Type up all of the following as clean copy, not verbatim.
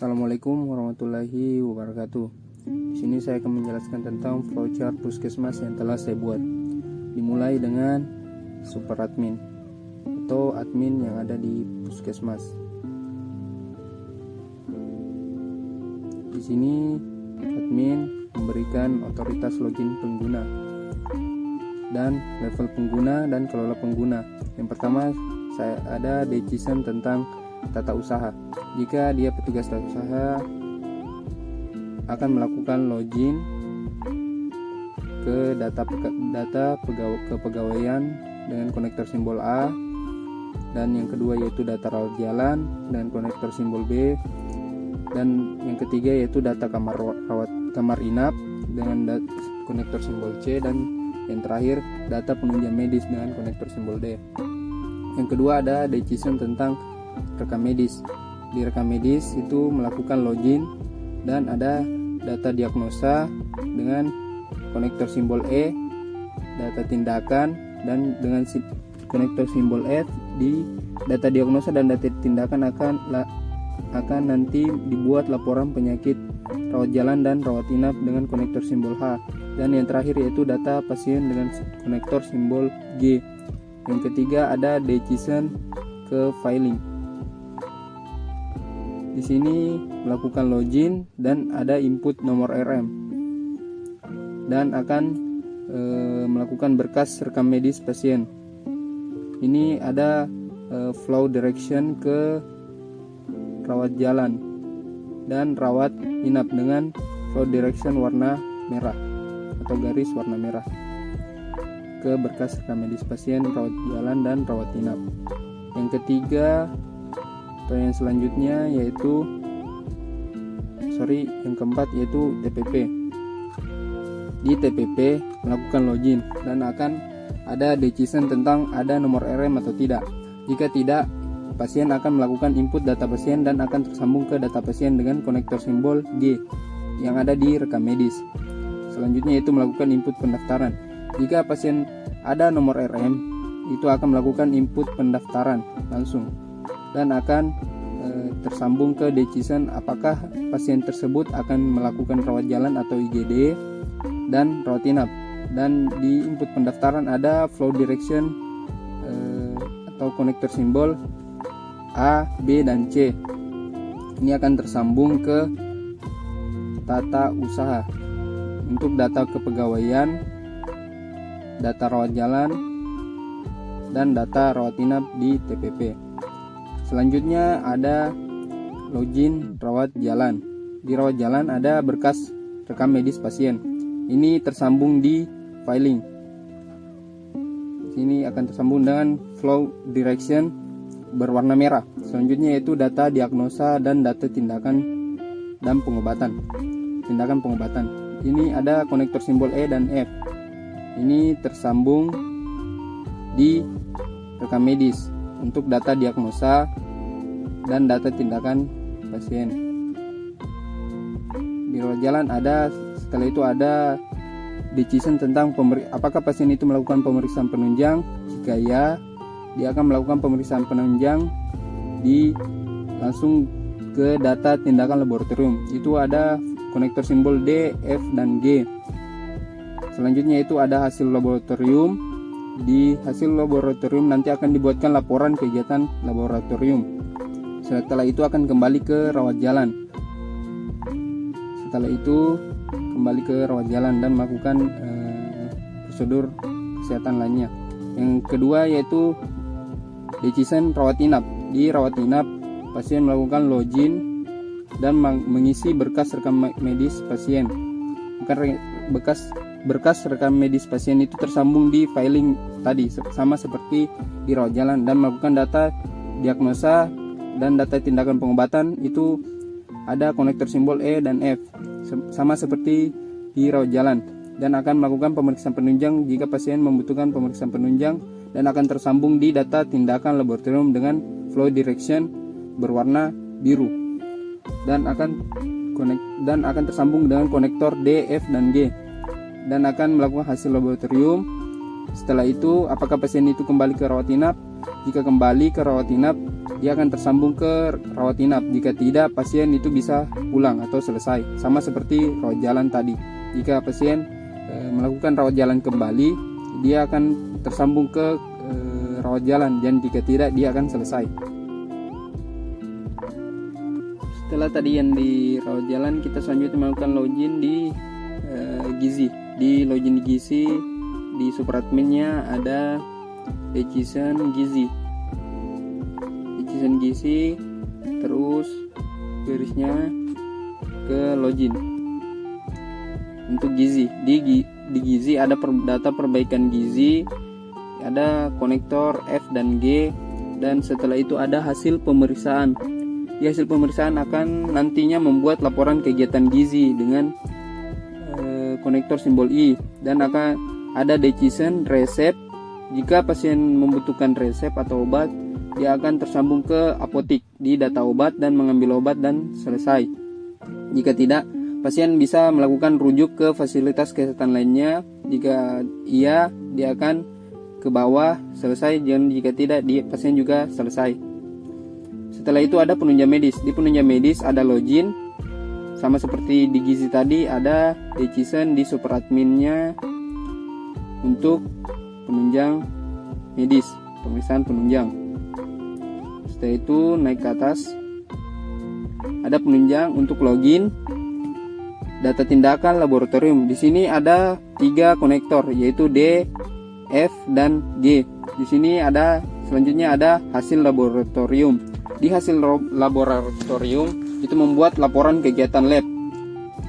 Assalamualaikum warahmatullahi wabarakatuh. Di sini saya akan menjelaskan tentang flowchart puskesmas yang telah saya buat. Dimulai dengan super admin atau admin yang ada di puskesmas. Di sini admin memberikan otoritas login pengguna dan level pengguna dan kelola pengguna. Yang pertama saya ada decision tentang tata usaha. Jika dia petugas tata usaha akan melakukan login ke data kepegawaian dengan konektor simbol A, dan yang kedua yaitu data rawat jalan dengan konektor simbol B, dan yang ketiga yaitu data kamar inap dengan konektor simbol C, dan yang terakhir data penunjang medis dengan konektor simbol D. Yang kedua ada decision tentang rekam medis. Di rekam medis itu melakukan login dan ada data diagnosa dengan konektor simbol E, data tindakan, dan dengan konektor simbol F. Di data diagnosa dan data tindakan akan nanti dibuat laporan penyakit rawat jalan dan rawat inap dengan konektor simbol H, dan yang terakhir yaitu data pasien dengan konektor simbol G. Yang ketiga ada decision ke filing. Di sini melakukan login dan ada input nomor RM dan akan melakukan berkas rekam medis pasien. Ini ada flow direction ke rawat jalan dan rawat inap dengan flow direction warna merah atau garis warna merah ke berkas rekam medis pasien, rawat jalan, dan rawat inap. Yang ketiga atau yang selanjutnya yaitu yang keempat yaitu TPP. Di TPP melakukan login dan akan ada decision tentang ada nomor RM atau tidak. Jika tidak, pasien akan melakukan input data pasien dan akan tersambung ke data pasien dengan konektor simbol G yang ada di rekam medis. Selanjutnya yaitu melakukan input pendaftaran. Jika pasien ada nomor RM, itu akan melakukan input pendaftaran langsung dan akan tersambung ke decision apakah pasien tersebut akan melakukan rawat jalan atau IGD dan rawat inap. Dan di input pendaftaran ada flow direction atau konektor simbol A, B, dan C. Ini akan tersambung ke tata usaha untuk data kepegawaian, data rawat jalan, dan data rawat inap di TPP. Selanjutnya ada login rawat jalan. Di rawat jalan ada berkas rekam medis pasien. Ini tersambung di filing. Sini akan tersambung dengan flow direction berwarna merah. Selanjutnya yaitu data diagnosa dan data tindakan dan pengobatan. Tindakan pengobatan. Ini ada konektor simbol E dan F. Ini tersambung di rekam medis untuk data diagnosa dan data tindakan pasien. Di rawat jalan ada, setelah itu ada decision tentang apakah pasien itu melakukan pemeriksaan penunjang. Jika ya, dia akan melakukan pemeriksaan penunjang langsung ke data tindakan laboratorium. Itu ada konektor simbol D, F, dan G. Selanjutnya itu ada hasil laboratorium. Di hasil laboratorium nanti akan dibuatkan laporan kegiatan laboratorium. Setelah itu akan kembali ke rawat jalan. Setelah itu kembali ke rawat jalan dan melakukan prosedur kesehatan lainnya. Yang kedua yaitu decision rawat inap. Di rawat inap pasien melakukan login dan mengisi berkas rekam medis pasien. Berkas rekam medis pasien itu tersambung di filing tadi sama seperti di rawat jalan, dan melakukan data diagnosa dan data tindakan pengobatan itu ada konektor simbol E dan F sama seperti di rawat jalan, dan akan melakukan pemeriksaan penunjang jika pasien membutuhkan pemeriksaan penunjang, dan akan tersambung di data tindakan laboratorium dengan flow direction berwarna biru, dan akan tersambung dengan konektor D, F, dan G, dan akan melakukan hasil laboratorium Setelah itu apakah pasien itu kembali ke rawat inap? Jika kembali ke rawat inap, dia akan tersambung ke rawat inap. Jika tidak, pasien itu bisa pulang atau selesai. Sama seperti rawat jalan tadi. Jika pasien melakukan rawat jalan kembali, dia akan tersambung ke rawat jalan, dan jika tidak, dia akan selesai. Setelah tadi yang di rawat jalan, kita selanjutnya melakukan login di gizi. Di login di gizi, di superadminnya ada decision gizi. Decision gizi, terus garisnya ke login. Untuk gizi, di gizi ada data perbaikan gizi, ada konektor F dan G, dan setelah itu ada hasil pemeriksaan. Di hasil pemeriksaan akan nantinya membuat laporan kegiatan gizi dengan konektor simbol I, dan akan ada decision resep. Jika pasien membutuhkan resep atau obat, dia akan tersambung ke apotik di data obat dan mengambil obat dan selesai. Jika tidak, pasien bisa melakukan rujuk ke fasilitas kesehatan lainnya. Jika iya, dia akan ke bawah selesai, dan jika tidak, pasien juga selesai. Setelah itu ada penunjang medis. Di penunjang medis ada login, sama seperti di gizi tadi ada decision di superadminnya untuk penunjang medis, pemeriksaan penunjang. Setelah itu naik ke atas, ada penunjang untuk login, data tindakan laboratorium. Di sini ada 3 konektor, yaitu D, F, dan G. Di sini ada selanjutnya ada hasil laboratorium. Di hasil laboratorium itu membuat laporan kegiatan lab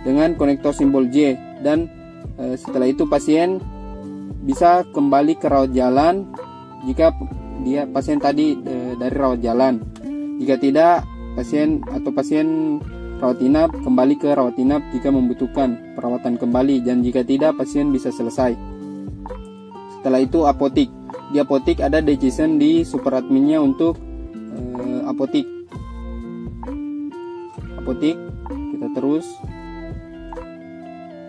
dengan konektor simbol J, dan setelah itu pasien bisa kembali ke rawat jalan jika pasien tadi dari rawat jalan. Jika tidak, pasien rawat inap kembali ke rawat inap jika membutuhkan perawatan kembali, dan jika tidak, pasien bisa selesai. Setelah itu apotik. Di apotik ada decision di superadminnya untuk apotik. Kita terus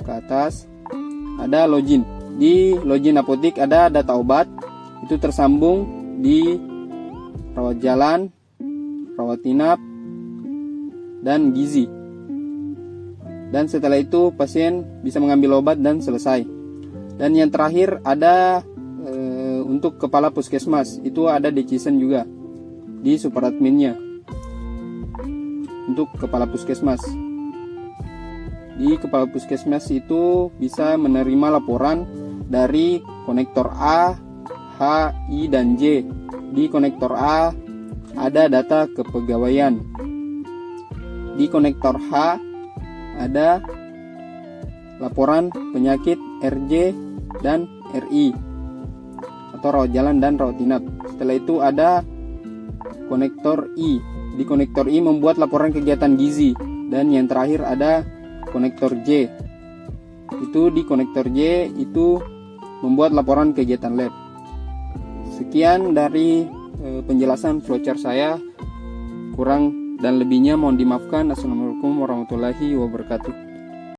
ke atas, ada login. Di login apotik ada data obat, itu tersambung di rawat jalan, rawat inap, dan gizi. Dan setelah itu pasien bisa mengambil obat dan selesai. Dan yang terakhir ada untuk kepala puskesmas, itu ada decision juga di superadminnya untuk kepala puskesmas. Di kepala puskesmas itu bisa menerima laporan dari konektor A, H, I, dan J. Di konektor A ada data kepegawaian. Di konektor H ada laporan penyakit RJ dan RI atau rawat jalan dan rawat inap. Setelah itu ada konektor I. Di konektor I membuat laporan kegiatan gizi, dan yang terakhir ada konektor J. Itu di konektor J itu membuat laporan kegiatan lab. Sekian dari penjelasan flowchart saya. Kurang dan lebihnya mohon dimaafkan. Assalamualaikum warahmatullahi wabarakatuh.